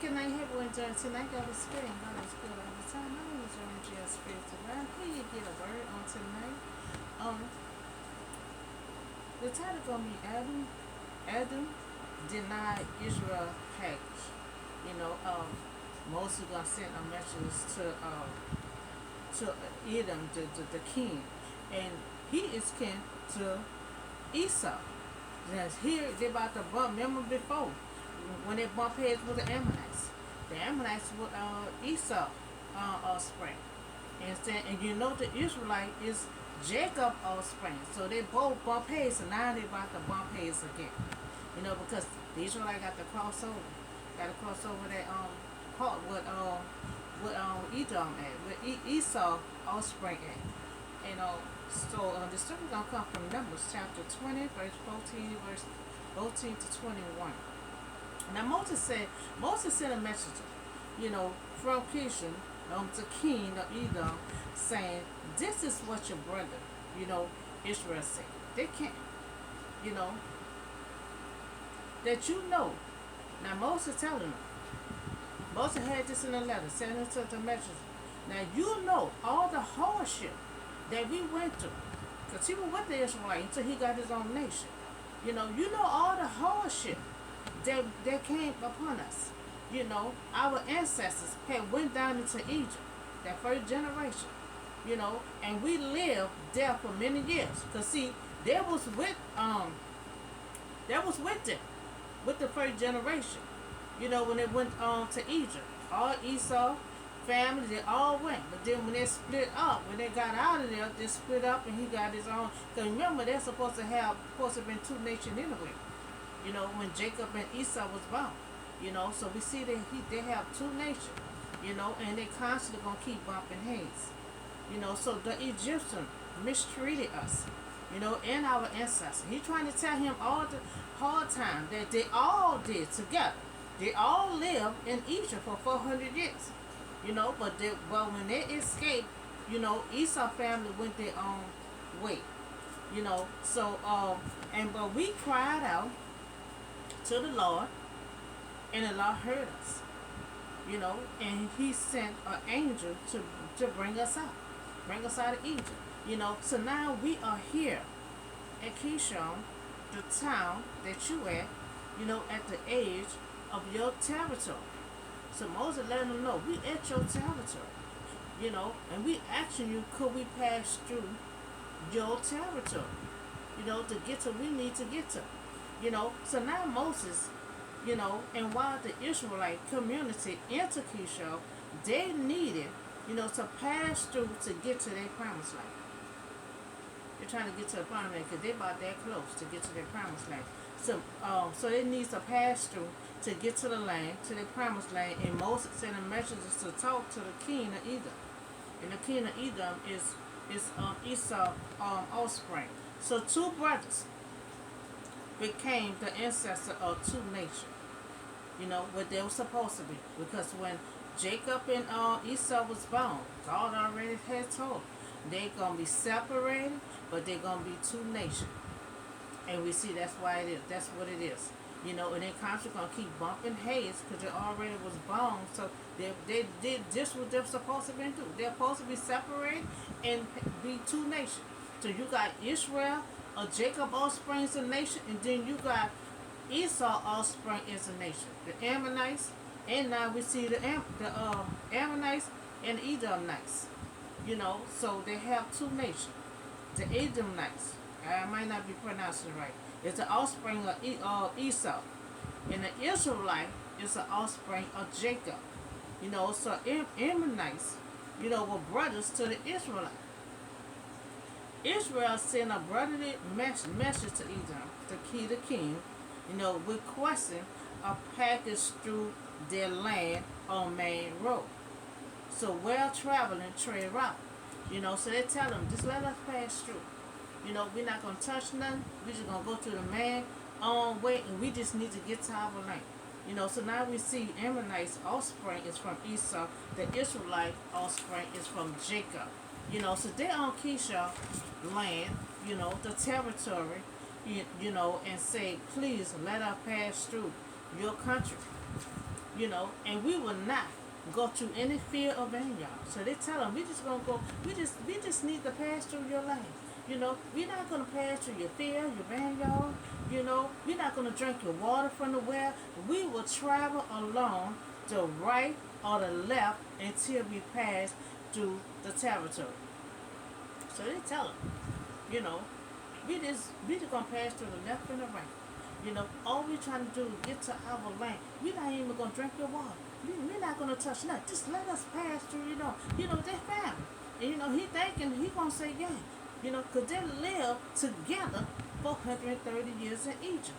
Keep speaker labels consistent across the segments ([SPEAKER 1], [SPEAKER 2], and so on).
[SPEAKER 1] can I have one joy tonight? God is good and God is good all the time. My name is Joan G. Spiritual Line. Here you get a word on tonight. Um, the title gonna be Edom denied Israel package. You know, Moses gonna send a message to Edom, the king, and he is kin to Esau. That's here they about to bump. Remember before when they bump heads with the Ammonites. The Ammonites were Esau offspring, and you know the Israelite is Jacob offspring. So they both bump heads. So now they about to bump heads again. You know because the Israelite got to cross over, that part with Edom at, with Esau offspring at. So the story gonna come from Numbers chapter 20, verse 14 to 21. Now Moses sent a messenger, from Kishon to King of Edom, saying, "This is what your brother, Israel said. They can't, you know, that you know." Now Moses telling them. Moses had this in a letter, sending it to the messenger. Now you know all the hardship that we went through, because he was with the Israelites until he got his own nation. You know all the hardship that came upon us. Our ancestors had went down into Egypt, that first generation. And we lived there for many years. Cause see, there was with them, with the first generation. When they went to Egypt, all Esau family, they all went. But then when they split up, when they got out of there, they split up and he got his own. Because remember, they're supposed to have been two nations anyway. When Jacob and Esau was born. So we see that they have two nations. And they constantly gonna keep bumping heads. So the Egyptian mistreated us. And our ancestors. He trying to tell him all the hard time that they all did together. They all lived in Egypt for 400 years. But when they escaped, Esau family went their own way. But we cried out to the Lord, and the Lord heard us. And He sent an angel to bring us out of Egypt. So now we are here at Kishon, the town that you at the edge of your territory. So Moses let them know, we at your territory. And we asking you, could we pass through your territory? To get to we need to get to. So now Moses, and while the Israelite community into Kishon, they needed, to pass through to get to their promised land. They're trying to get to the promised land because they're about that close to get to their promised land. So they need to pass through to get to the land, to the promised land. And Moses sent a messengers to talk to the king of Edom. And the king of Edom is Esau offspring. So two brothers became the ancestor of two nations. What they were supposed to be. Because when Jacob and Esau was born, God already had told them they're going to be separated, but they're going to be two nations. And we see that's why it is. That's what it is. And they constantly going to keep bumping heads because they already was born. So they did just what they're supposed to be doing. They're supposed to be separated and be two nations. So you got Israel, or Jacob offspring as a nation, and then you got Esau offspring as a nation. The Ammonites, and now we see the Ammonites and Edomites. So they have two nations. The Edomites, I might not be pronouncing it right, is the offspring of Esau. And the Israelite is the offspring of Jacob. So Ammonites, were brothers to the Israelites. Israel sent a brotherly message to Edom, the king, requesting a package through their land on main road. So well-traveling trade route. So they tell them, just let us pass through. We're not going to touch nothing. We're just going to go through the man on way, and we just need to get to our land. So now we see Ammonites offspring is from Esau. The Israelite offspring is from Jacob. So they're on Kishon land, the territory, and say, please let us pass through your country. and we will not go through any fear of vineyard. So they tell them, we just gonna go, we just need to pass through your land. We're not gonna pass through your fear, your vineyard. We're not gonna drink your water from the well. We will travel along the right or the left until we pass through the territory. So they tell them, you know, we just gonna pass through the left and the right. All we trying to do is get to our land. We're not even gonna drink your water. We're not gonna touch nothing. Just let us pass through. They family. And he thinking he gonna say yeah. Cause they lived together for 130 years in Egypt.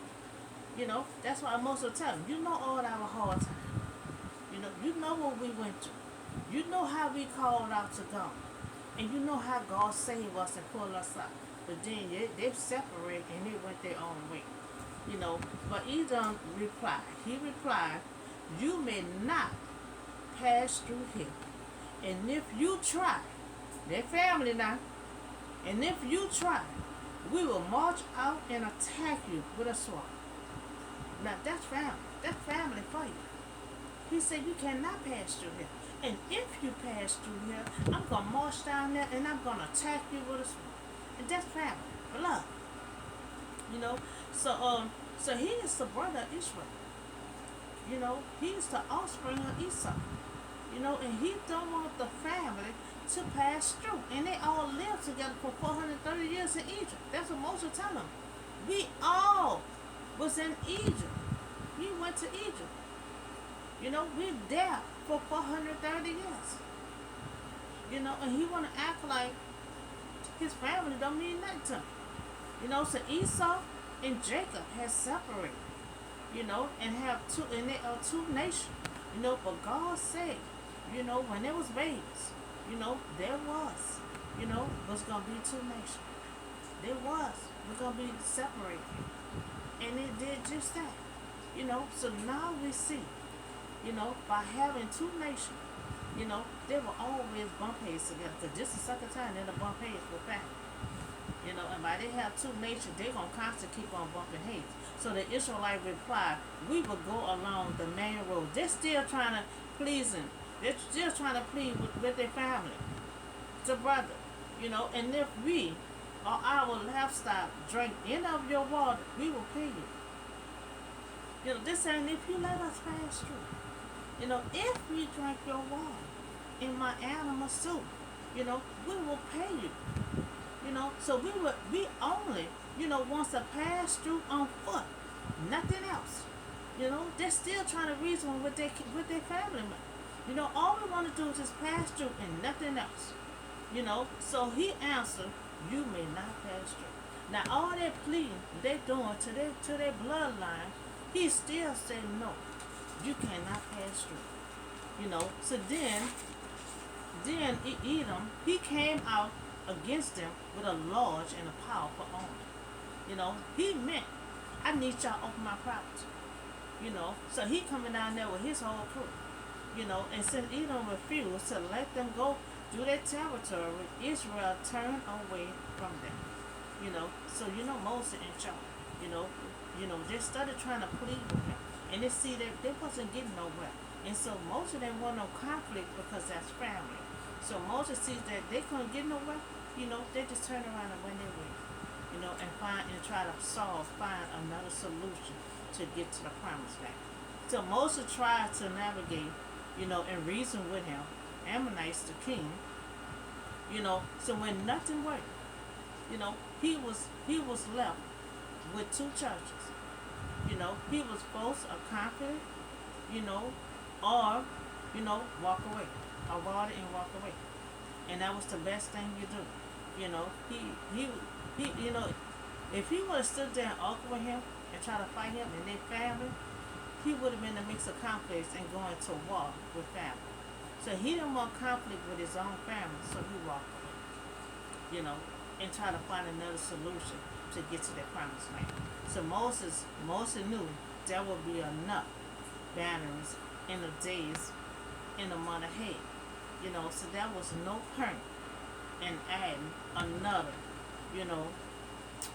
[SPEAKER 1] That's why most of the time, all our hard times. You know what we went through. You know how we called out to God. And you know how God saved us and pulled us out. But then they separated and they went their own way. But Edom replied. He replied, you may not pass through here. And if you try, they're family now. And if you try, we will march out and attack you with a sword. Now that's family. That's family for you. He said you cannot pass through here. And if you pass through here, I'm going to march down there and I'm going to attack you with a sword. And that's family. Blood. So he is the brother of Israel. He is the offspring of Esau. And he don't want the family to pass through. And they all lived together for 430 years in Egypt. That's what Moses tell them. We all was in Egypt. We went to Egypt. We there for 430 years. And he want to act like his family don't mean nothing to him. So Esau and Jacob has separated, and have they are two nations. But God said, when there was babies, there was gonna be two nations. We're gonna be separated. And it did just that. So now we see, by having two nations, they will always bump heads together. Because this is the second time they're gonna bump heads with family. And by they have two nations, they're going to constantly keep on bumping heads. So the Israelite replied, we will go along the main road. They're still trying to please him. They're still trying to plead with their family, the brother. And if we or our livestock drink any of your water, we will pay you. This saying, if you let us pass through, if we drink your water and my animals too, we will pay you. So we only, wants to pass through on foot, nothing else. They're still trying to reason with their family members. All we want to do is just pass through and nothing else. So he answered, you may not pass through. Now all that pleading they're doing to their bloodline, he still said no, you cannot pass through. So then Edom, he came out against them with a large and a powerful army. He meant, I need y'all to open my property. So he coming down there with his whole crew. And since Edom refused to let them go through their territory, Israel turned away from them. So Moses in charge. They started trying to plead with him. And they see that they wasn't getting nowhere. And so Moses didn't want no conflict because that's family. So Moses sees that they couldn't get nowhere, they just turn around and went their way, and try to find another solution to get to the promised land. So Moses tried to navigate, and reason with him, Ammonites the king, so when nothing worked, he was left with two churches. He was forced a conflict, or, walk away. Avoid it and walk away. And that was the best thing you do. He if he would have stood there and argued with him and tried to fight him and their family, he would have been a mix of conflicts and going to war with family. So he didn't want conflict with his own family, so he walked away. And tried to find another solution to get to their promised land. So Moses knew there would be enough banners in the days in the month ahead. So there was no point in adding another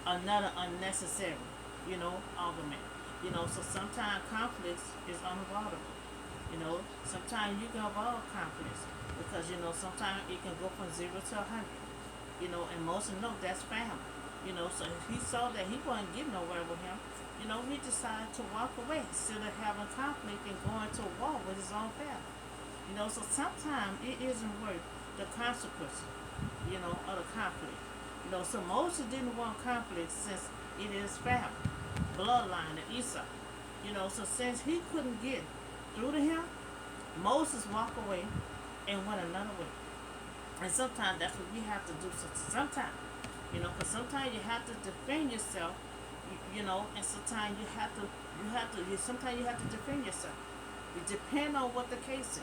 [SPEAKER 1] unnecessary, argument. So sometimes conflicts is unavoidable. Sometimes you can avoid conflicts because sometimes it can go from 0 to 100. And Moses know that's family. So he saw that he wasn't getting nowhere with him. He decided to walk away instead of having conflict and going to war with his own family. So sometimes it isn't worth the consequences, of the conflict. So Moses didn't want conflict since it is family, bloodline of Esau. So since he couldn't get through to him, Moses walked away and went another way. And sometimes that's what we have to do. So sometimes, because sometimes you have to defend yourself, and sometimes sometimes you have to defend yourself. It depends on what the case is,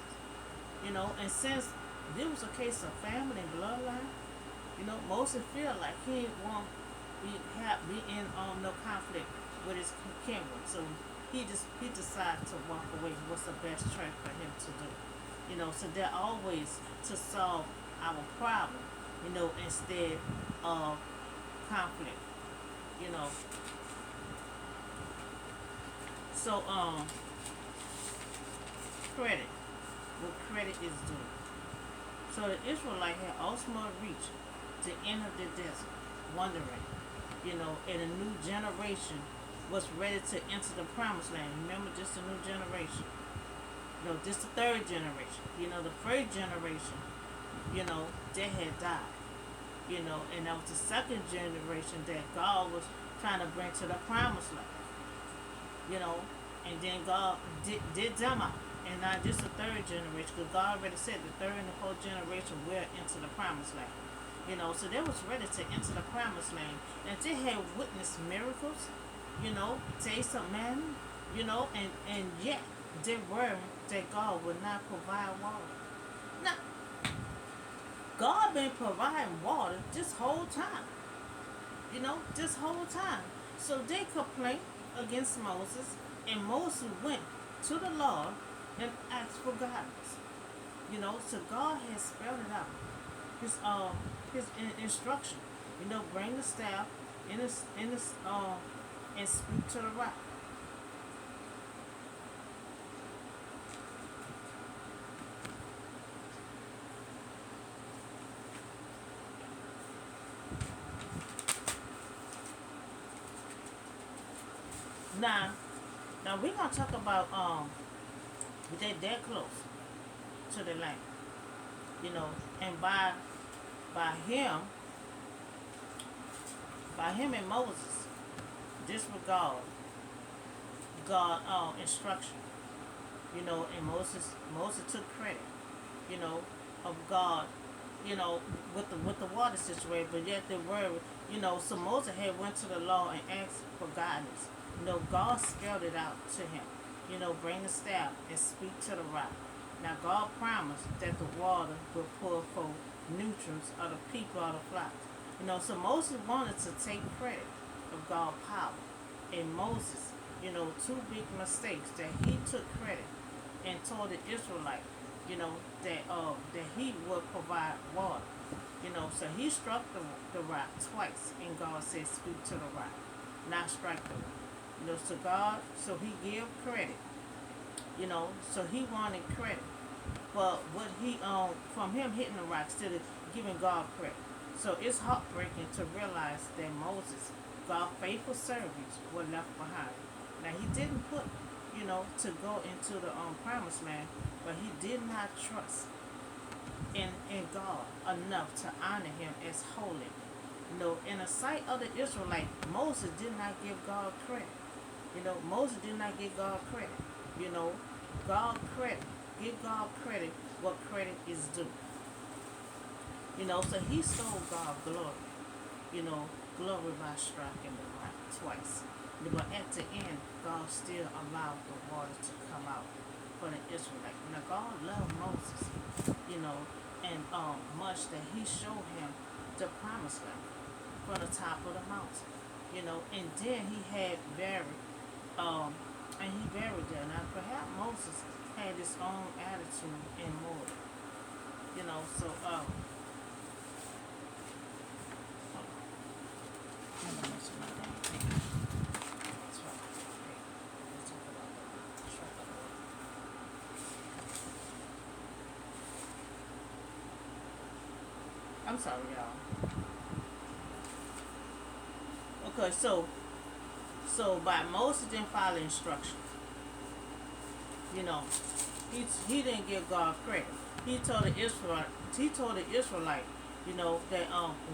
[SPEAKER 1] and since there was a case of family and bloodline, Moses feel like he didn't want be in no conflict with his kindred. So he decided to walk away. What's the best choice for him to do? So they're always to solve our problem, instead of conflict. You know. So credit. What credit is due. So the Israelite had ultimately reached the end of the desert, wondering, and a new generation was ready to enter the promised land. Remember, just a new generation. This the third generation. The first generation, they had died. And that was the second generation that God was trying to bring to the promised land. And then God did them out. And now this the third generation, because God already said the third and the fourth generation will enter the promised land. So they was ready to enter the promised land. And they had witnessed miracles, taste of man, and yet they were that God would not provide water. Now, God been providing water this whole time. This whole time. So they complained against Moses, and Moses went to the Lord and asked for guidance. So God has spelled it out. His instruction. Bring the staff and speak to the rock. Now we're gonna talk about they're close to the land, and by him and Moses disregard God instruction, and Moses took credit, of God, with the water situation, but yet they were, so Moses had went to the Lord and asked for guidance. God spelled it out to him. Bring the staff and speak to the rock. Now God promised that the water would pour for nutrients of the people of the flocks. So Moses wanted to take credit of God's power. And Moses, two big mistakes that he took credit and told the Israelites, that he would provide water. So he struck the rock twice, and God said, speak to the rock, not strike the rock. To God, so he gave credit. So he wanted credit. But what he from him hitting the rock instead of giving God credit. So it's heartbreaking to realize that Moses, God's faithful servants, were left behind. Now he didn't put, to go into the promised land, but he did not trust in God enough to honor him as holy. In the sight of the Israelites, Moses did not give God credit. Moses did not give God credit. God credit. Give God credit what credit is due. So he stole God's glory. Glory by striking the rock twice. But at the end, God still allowed the water to come out for the Israelites. Now God loved Moses, and much that he showed him the promised land from the top of the mountain. And then he had buried and he buried there. Now, perhaps Moses had his own attitude and motive. So, I'm gonna mention my damn thing. That's right. Okay. Let's talk about the I'm sorry, y'all. Okay, so by Moses didn't follow instruction, you know, he didn't give God credit. He told the Israelite, you know, that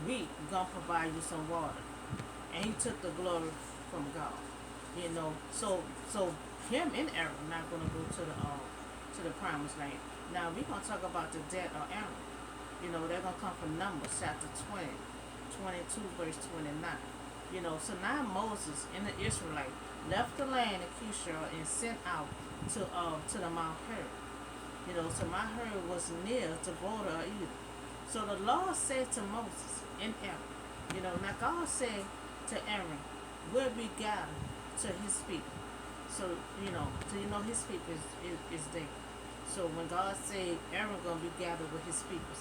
[SPEAKER 1] we gonna provide you some water, and he took the glory from God. You know, so him and Aaron not gonna go to the promised land. Now we gonna talk about the death of Aaron. You know, they're gonna come from Numbers chapter 20, 22 verse 29. You know, so now Moses and the Israelite left the land of Kishar and sent out to the Mount Hor. You know, so Mount Hor was near the border of Edom. So the Lord said to Moses and Aaron, you know, now God said to Aaron, we'll be gathered to his people. So his people is there. So when God said Aaron gonna be gathered with his people,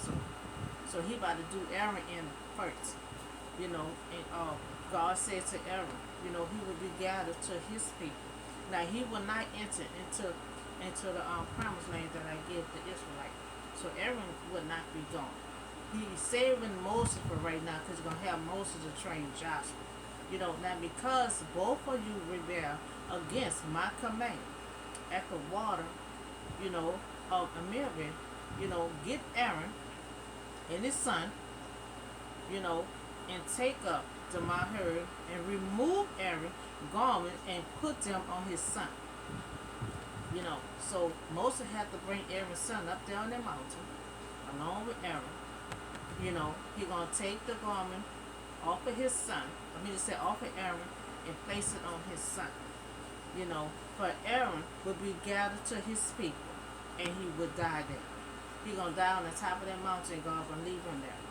[SPEAKER 1] so he about to do Aaron in first. You know, and God said to Aaron, you know, he will be gathered to his people. Now he will not enter into the promised land that I give the Israelites. So Aaron would not be gone. He's saving Moses for right now because he's gonna have Moses to train Joshua. You know, now because both of you rebel against my command at the water, you know, of America, you know, get Aaron and his son, you know, and take up the Mount Hor and remove Aaron's garment and put them on his son. You know, so Moses had to bring Aaron's son up there on the mountain along with Aaron. You know, he gonna take the garment off of his son. Off of Aaron and place it on his son. You know, but Aaron would be gathered to his people and he would die there. He gonna die on the top of that mountain. God gonna leave him there.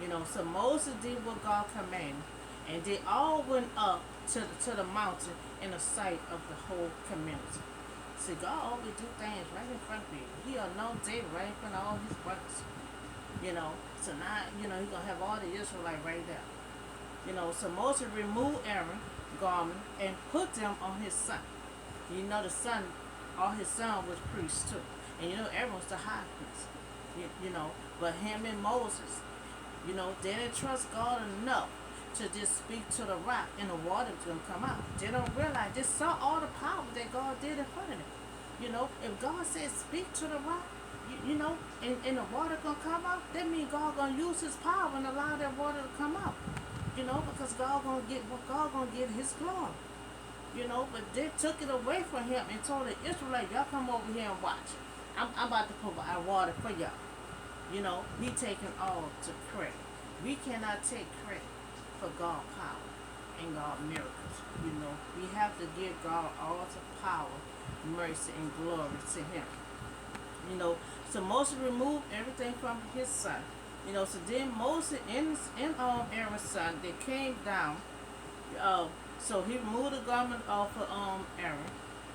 [SPEAKER 1] You know, so Moses did what God commanded, and they all went up to the mountain in the sight of the whole community. See, God always do things right in front of you. He anointed David right in front of all his brothers. You know, so now, you know, he's gonna have all the Israelites right there. You know, so Moses removed Aaron's garment and put them on his son. You know, all his son was priests too. And you know, Aaron was the high priest. You know, but him and Moses, you know, they didn't trust God enough to just speak to the rock and the water was going to come out. They don't realize, they saw all the power that God did in front of them. You know, if God said speak to the rock, you know, and the water going to come out, that means God going to use his power and allow that water to come out. You know, because God going to get his glory. You know, but they took it away from him and told the Israelites, y'all come over here and watch. I'm about to provide water for y'all. You know, he taking all to credit. We cannot take credit for God's power and God's miracles. You know, we have to give God all the power, mercy, and glory to him. You know, so Moses removed everything from his son. You know, so then Moses and Aaron's son, they came down. So he removed the garment off of Aaron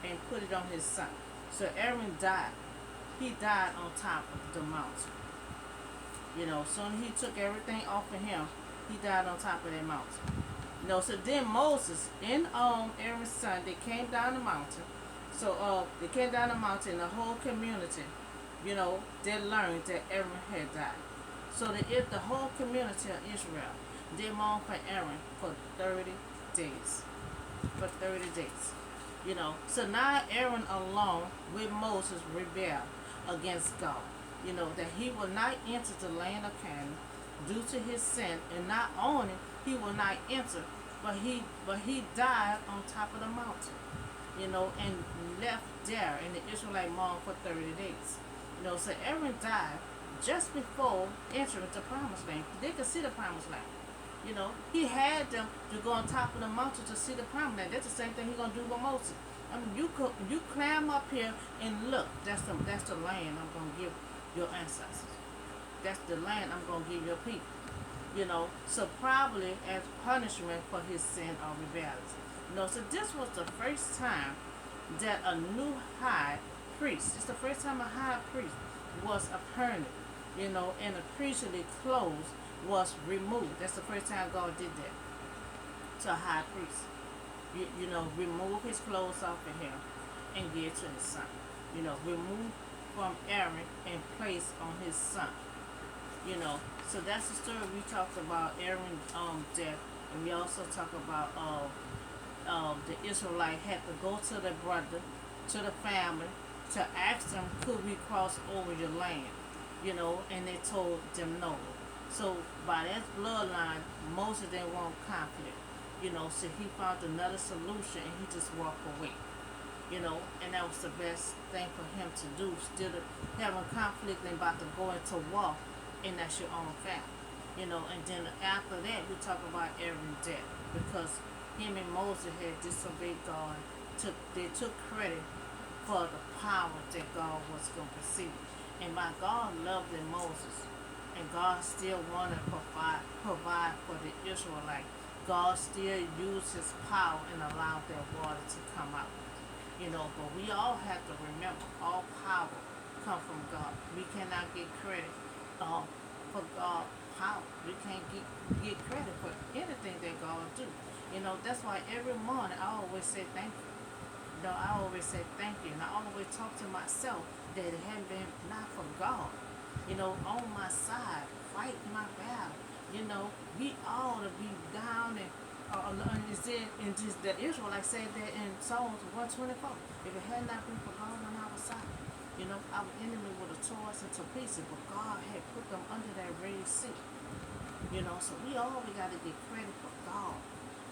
[SPEAKER 1] and put it on his son. So Aaron died. He died on top of the mountain. You know, soon he took everything off of him. He died on top of that mountain. You know, so then Moses and Aaron's son, they came down the mountain. So they came down the mountain, the whole community, you know, they learned that Aaron had died. So the whole community of Israel, they mourned for Aaron for 30 days. For 30 days. You know, so now Aaron along with Moses rebelled against God. You know, that he will not enter the land of Canaan due to his sin, and not only he will not enter, but he died on top of the mountain. You know, and left there, and the Israelite mourned for 30 days. You know, so Aaron died just before entering the promised land. They could see the promised land. You know, he had them to go on top of the mountain to see the promised land. That's the same thing he's gonna do with Moses. I mean, you climb up here and look. That's the land I'm gonna give your ancestors. That's the land I'm gonna give your people. You know, so probably as punishment for his sin or rebellion. You know, so this was the first time that a new high priest. It's the first time a high priest was appointed. You know, and the priestly clothes was removed. That's the first time God did that to a high priest. You know, remove his clothes off of him and give it to his son. You know, remove from Aaron and place on his son. You know, so that's the story we talked about Aaron's death, and we also talk about the Israelite had to go to their brother, to the family, to ask them, could we cross over your land? You know, and they told them no. So by that bloodline, Moses didn't want conflict. You know, so he found another solution and he just walked away. You know, and that was the best thing for him to do. Instead of having conflict and about to go into war, and that's your own family. You know, and then after that, we talk about Aaron's death because him and Moses had disobeyed God. They took credit for the power that God was going to receive. And my God loved in Moses, and God still wanted to provide for the Israelites. God still used His power and allowed that water to come out. You know, but we all have to remember, all power come from God. We cannot get credit for God power. We can't get credit for anything that God do. You know, that's why every morning I always say thank you. You know, I always say thank you. And I always talk to myself that it hadn't been not for God. You know, on my side, fight my battle. You know, we all to be down and it said, and just the Israelites said that in Psalms 124. If it had not been for God on our side, you know, our enemy would have tore us into pieces, but God had put them under that Red Sea. You know, so we always got to get credit for God.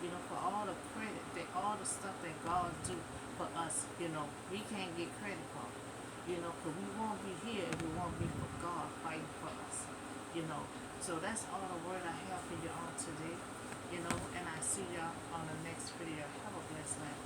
[SPEAKER 1] You know, for all the credit, all the stuff that God do for us. You know, we can't get credit for it. You know, because we won't be here if we won't be for God fighting for us. You know, so that's all the word I have for you all today. You know, and I see y'all on the next video. Have a blessed night.